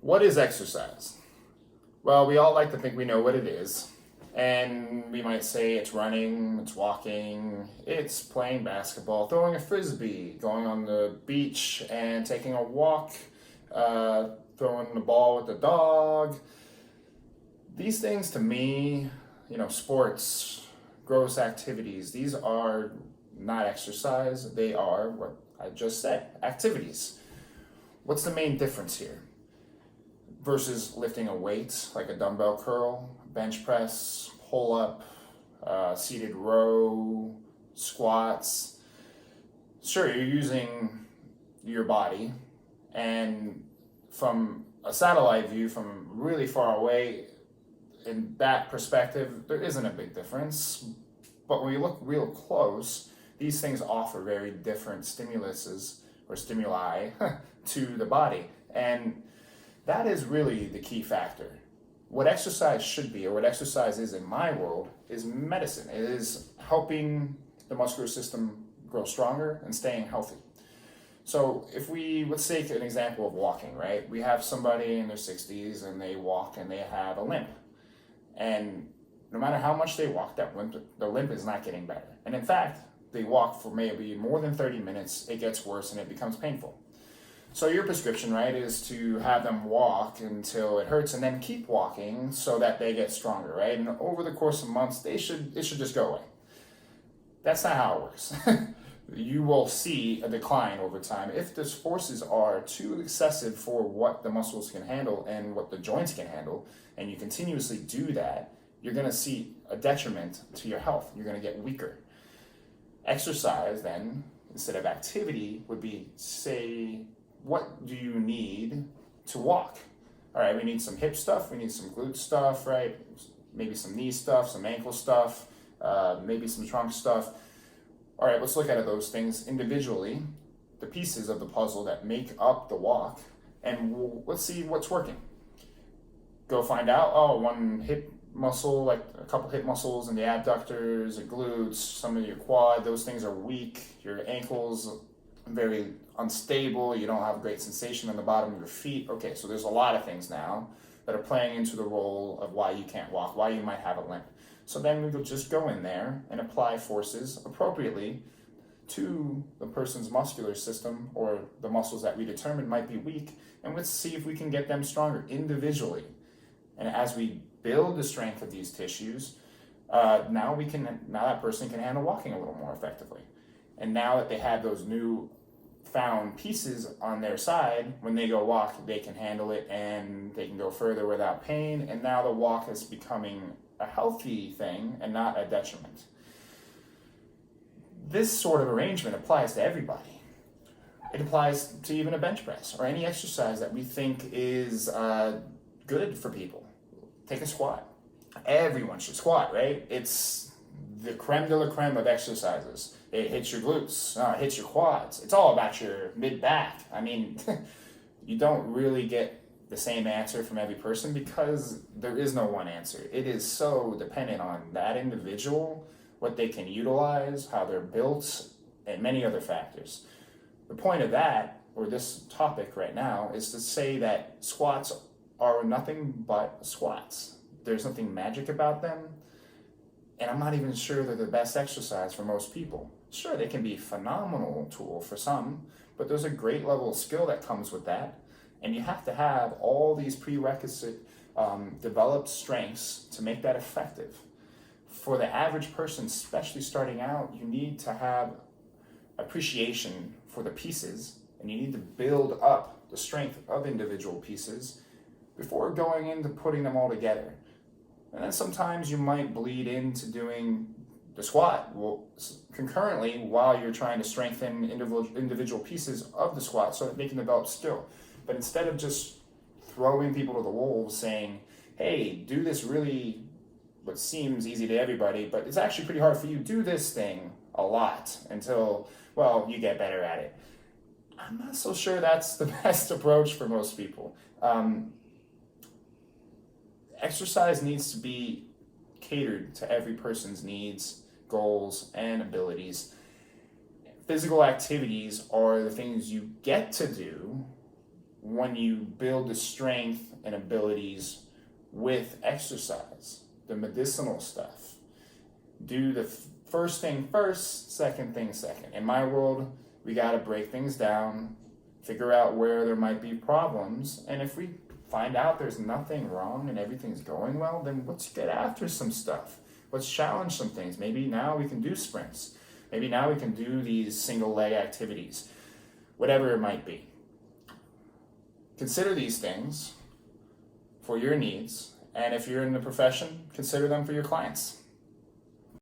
What is exercise? Well, we all like to think we know what it is. And we might say it's running, it's walking, it's playing basketball, throwing a frisbee, going on the beach and taking a walk, throwing the ball with the dog. These things to me, sports, gross activities, these are not exercise. They are what I just said, activities. What's the main difference here? Versus lifting a weight like a dumbbell curl, bench press, pull up, seated row, squats. Sure, you're using your body, and from a satellite view from really far away, in that perspective, there isn't a big difference. But when you look real close, these things offer very different stimuluses or stimuli to the body. And that is really the key factor. What exercise should be, or what exercise is in my world, is medicine. It is helping the muscular system grow stronger and staying healthy. So let's take an example of walking, right? We have somebody in their 60s and they walk and they have a limp. And no matter how much they walk, the limp is not getting better. And in fact, they walk for maybe more than 30 minutes, it gets worse and it becomes painful. So your prescription, right, is to have them walk until it hurts and then keep walking so that they get stronger, right? And over the course of months, it should just go away. That's not how it works. You will see a decline over time. If the forces are too excessive for what the muscles can handle and what the joints can handle, and you continuously do that, you're going to see a detriment to your health. You're going to get weaker. Exercise, then, instead of activity, would be, say, what do you need to walk? All right, we need some hip stuff, we need some glute stuff, right? Maybe some knee stuff, some ankle stuff, maybe some trunk stuff. All right, let's look at those things individually, the pieces of the puzzle that make up the walk, and let's see what's working. Go find out, one hip muscle, like a couple hip muscles and the abductors, the glutes, some of your quad, those things are weak. Your ankles, very unstable. You don't have great sensation on the bottom of your feet. Okay, so there's a lot of things now that are playing into the role of why you can't walk, why you might have a limp. So then we will just go in there and apply forces appropriately to the person's muscular system or the muscles that we determine might be weak, and let's see if we can get them stronger individually. And as we build the strength of these tissues, now that person can handle walking a little more effectively. And now that they have those new found pieces on their side, when they go walk, they can handle it and they can go further without pain. And now the walk is becoming a healthy thing and not a detriment. This sort of arrangement applies to everybody. It applies to even a bench press or any exercise that we think is good for people. Take a squat. Everyone should squat, right? It's the creme de la creme of exercises. It hits your glutes, it hits your quads. It's all about your mid-back. I mean, you don't really get the same answer from every person because there is no one answer. It is so dependent on that individual, what they can utilize, how they're built, and many other factors. The point of that, or this topic right now, is to say that squats are nothing but squats. There's nothing magic about them, and I'm not even sure they're the best exercise for most people. Sure, they can be a phenomenal tool for some, but there's a great level of skill that comes with that, and you have to have all these prerequisite developed strengths to make that effective. For the average person, especially starting out, you need to have appreciation for the pieces, and you need to build up the strength of individual pieces before going into putting them all together. And then sometimes you might bleed into doing the squat concurrently while you're trying to strengthen individual pieces of the squat so that they can develop skill. But instead of just throwing people to the wolves saying, hey, do this really, what seems easy to everybody, but it's actually pretty hard for you, do this thing a lot until, you get better at it. I'm not so sure that's the best approach for most people. Exercise needs to be catered to every person's needs, goals, and abilities. Physical activities are the things you get to do when you build the strength and abilities with exercise, the medicinal stuff. Do the first thing first, second thing second. In my world, we got to break things down, figure out where there might be problems, and if we find out there's nothing wrong and everything's going well, then let's get after some stuff. Let's challenge some things. Maybe now we can do sprints. Maybe now we can do these single leg activities, whatever it might be. Consider these things for your needs, and if you're in the profession, consider them for your clients.